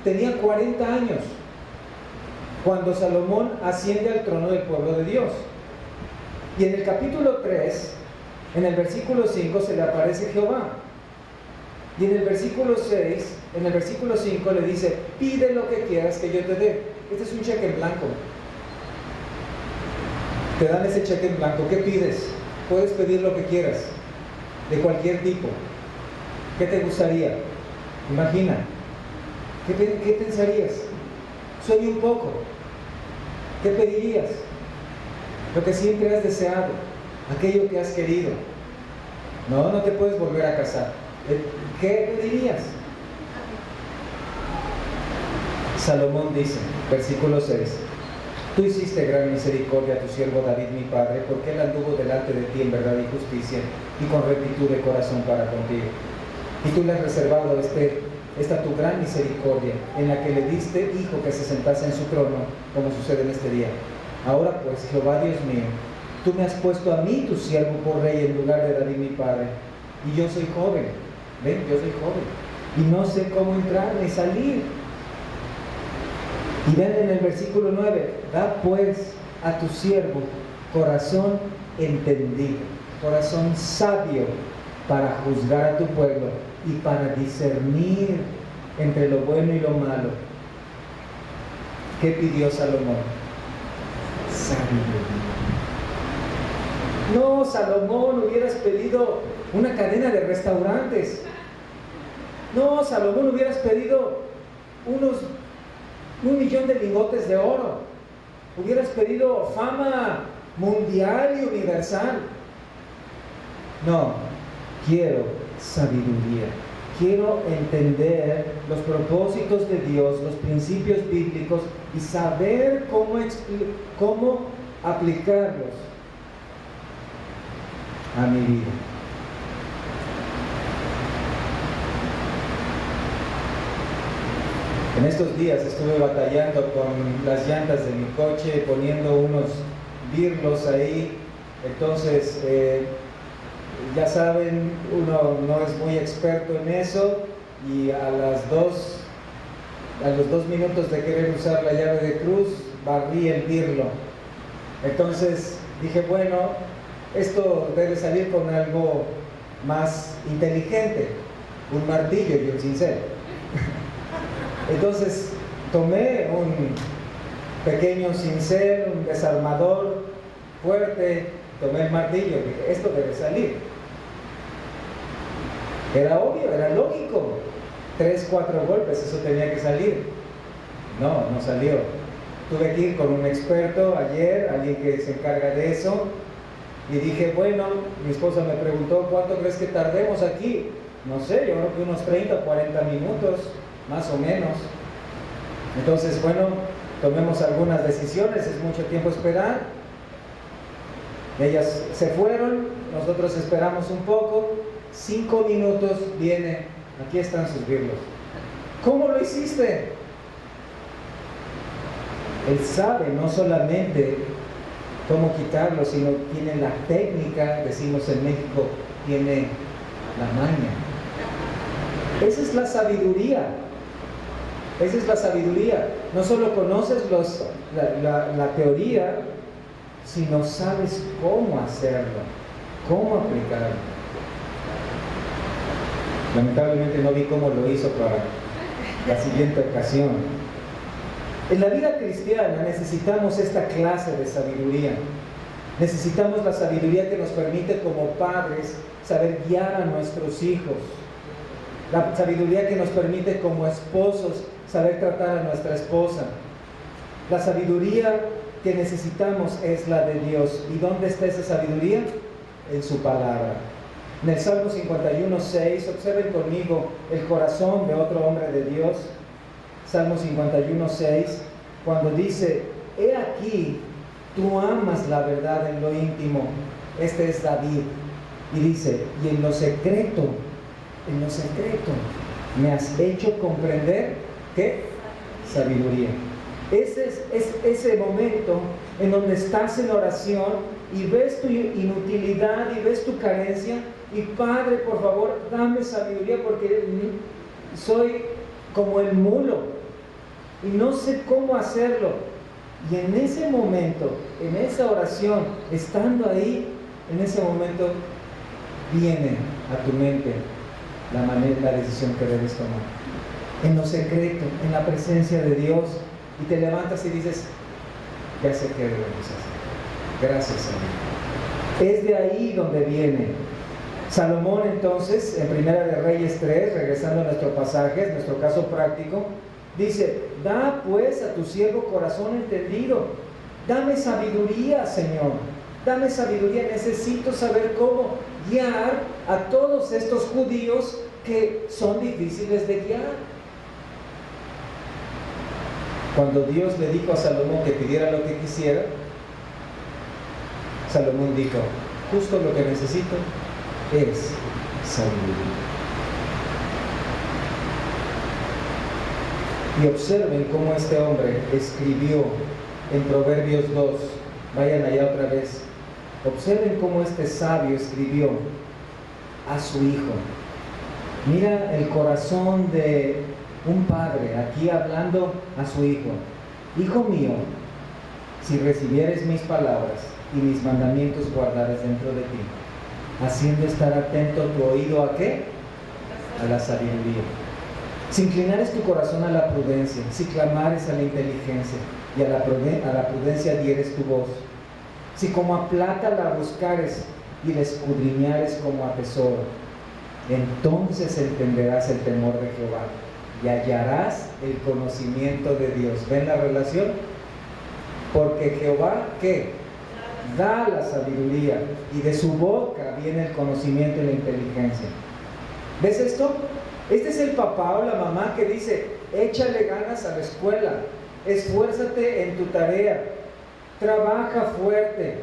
Tenía 40 años cuando Salomón asciende al trono del pueblo de Dios. Y en el capítulo 3, en el versículo 5, se le aparece Jehová. Y en el versículo 6, en el versículo 5 le dice: pide lo que quieras que yo te dé. Este es un cheque en blanco. Te dan ese cheque en blanco. ¿Qué pides? Puedes pedir lo que quieras, de cualquier tipo. ¿Qué te gustaría? Imagina. ¿Qué pensarías? Sueña un poco. ¿Qué pedirías? Lo que siempre has deseado, aquello que has querido. No te puedes volver a casar. ¿Qué pedirías? Salomón dice, versículo 6: tú hiciste gran misericordia a tu siervo David mi padre, porque él anduvo delante de ti en verdad y justicia, y con rectitud de corazón para contigo. Y tú le has reservado esta tu gran misericordia, en la que le diste hijo que se sentase en su trono, como sucede en este día. Ahora pues, Jehová Dios mío, tú me has puesto a mí, tu siervo, por rey en lugar de David mi padre, y yo soy joven, ven, yo soy joven, y no sé cómo entrar ni salir. Y ven en el versículo 9, da pues a tu siervo corazón entendido, corazón sabio, para juzgar a tu pueblo y para discernir entre lo bueno y lo malo. ¿Qué pidió Salomón? Sabiduría. No, Salomón, hubieras pedido una cadena de restaurantes. No, Salomón, hubieras pedido 1,000,000 de lingotes de oro. Hubieras pedido fama mundial y universal. No, quiero sabiduría. Quiero entender los propósitos de Dios, los principios bíblicos y saber cómo aplicarlos a mi vida. En estos días estuve batallando con las llantas de mi coche, poniendo unos birlos ahí. Entonces, ya saben, uno no es muy experto en eso, y a los 2 minutos de querer usar la llave de cruz, barrí el birlo. Entonces dije, bueno, esto debe salir con algo más inteligente, un martillo y un cincel. Entonces tomé un pequeño cincel, un desarmador fuerte, tomé el martillo y dije, esto debe salir. Era obvio, era lógico. 3, 4 golpes, eso tenía que salir. No, no salió. Tuve que ir con un experto ayer, alguien que se encarga de eso, y dije, bueno, mi esposa me preguntó, ¿cuánto crees que tardemos aquí? No sé, yo creo que unos 30 o 40 minutos, más o menos. Entonces, bueno, tomemos algunas decisiones, es mucho tiempo esperar. Ellas se fueron, nosotros esperamos un poco, 5 minutos, viene, aquí están sus birlos. ¿Cómo lo hiciste? Él sabe no solamente cómo quitarlo, sino tiene la técnica, decimos en México, tiene la maña. Esa es la sabiduría. Esa es la sabiduría. No solo conoces la teoría, sino sabes cómo hacerlo, cómo aplicarlo. Lamentablemente no vi cómo lo hizo para la siguiente ocasión. En la vida cristiana necesitamos esta clase de sabiduría. Necesitamos la sabiduría que nos permite como padres saber guiar a nuestros hijos. La sabiduría que nos permite como esposos saber tratar a nuestra esposa. La sabiduría que necesitamos es la de Dios. ¿Y dónde está esa sabiduría? En su palabra. En el Salmo 51:6, observen conmigo el corazón de otro hombre de Dios. Salmo 51:6, cuando dice, he aquí, tú amas la verdad en lo íntimo. Este es David. Y dice, y en lo secreto, me has hecho comprender, ¿qué? Sabiduría. Ese es ese momento en donde estás en oración y ves tu inutilidad y ves tu carencia y Padre, por favor, dame sabiduría porque soy como el mulo y no sé cómo hacerlo. Y en ese momento, en esa oración, estando ahí, en ese momento viene a tu mente la decisión que debes tomar. En lo secreto, en la presencia de Dios, y te levantas y dices, ya sé qué debemos hacer. Gracias, Señor. Es de ahí donde viene. Salomón entonces, en Primera de Reyes 3, regresando a nuestro pasaje, nuestro caso práctico, dice, da pues a tu siervo corazón entendido. Dame sabiduría, Señor. Dame sabiduría. Necesito saber cómo guiar a todos estos judíos que son difíciles de guiar. Cuando Dios le dijo a Salomón que pidiera lo que quisiera, Salomón dijo, justo lo que necesito es sabiduría. Y observen cómo este hombre escribió en Proverbios 2, vayan allá otra vez, Observen cómo este sabio escribió a su hijo. Mira el corazón de un padre aquí hablando a su hijo. Hijo mío, si recibieres mis palabras y mis mandamientos guardares dentro de ti, haciendo estar atento tu oído ¿a qué? A la sabiduría. Si inclinares tu corazón a la prudencia, si clamares a la inteligencia y a la prudencia dieres tu voz, si como a plata la buscares y la escudriñares como a tesoro, entonces entenderás el temor de Jehová y hallarás el conocimiento de Dios. ¿Ven la relación? Porque Jehová, ¿qué? Da la sabiduría y de su boca viene el conocimiento y la inteligencia. ¿Ves esto? Este es el papá o la mamá que dice: échale ganas a la escuela, esfuérzate en tu tarea, trabaja fuerte,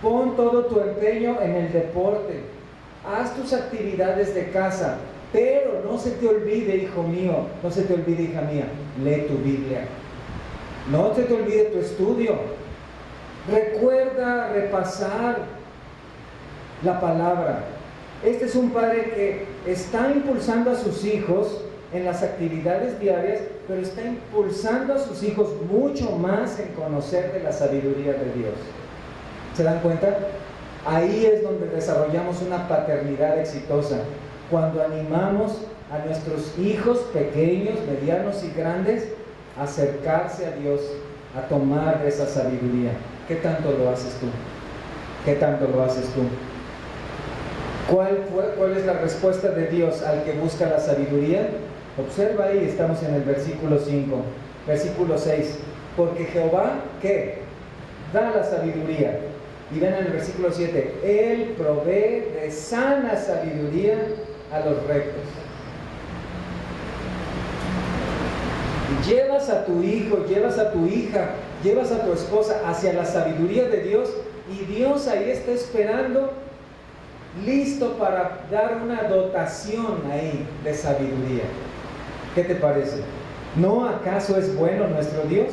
pon todo tu empeño en el deporte, haz tus actividades de casa, pero no se te olvide, hijo mío, no se te olvide, hija mía, lee tu Biblia, no se te olvide tu estudio, recuerda repasar la palabra. Este es un padre que está impulsando a sus hijos en las actividades diarias, pero está impulsando a sus hijos mucho más en conocer de la sabiduría de Dios. ¿Se dan cuenta? Ahí es donde desarrollamos una paternidad exitosa, cuando animamos a nuestros hijos pequeños, medianos y grandes a acercarse a Dios, a tomar de esa sabiduría. ¿Qué tanto lo haces tú? ¿Qué tanto lo haces tú? ¿Cuál es la respuesta de Dios al que busca la sabiduría? Observa ahí, estamos en el versículo 5, versículo 6. Porque Jehová, ¿qué? Da la sabiduría. Y ven en el versículo 7, Él provee de sana sabiduría a los rectos. Llevas a tu hijo, llevas a tu hija, llevas a tu esposa hacia la sabiduría de Dios, y Dios ahí está esperando, listo para dar una dotación ahí de sabiduría. ¿Qué te parece? ¿No acaso es bueno nuestro Dios?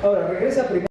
Ahora, regresa primero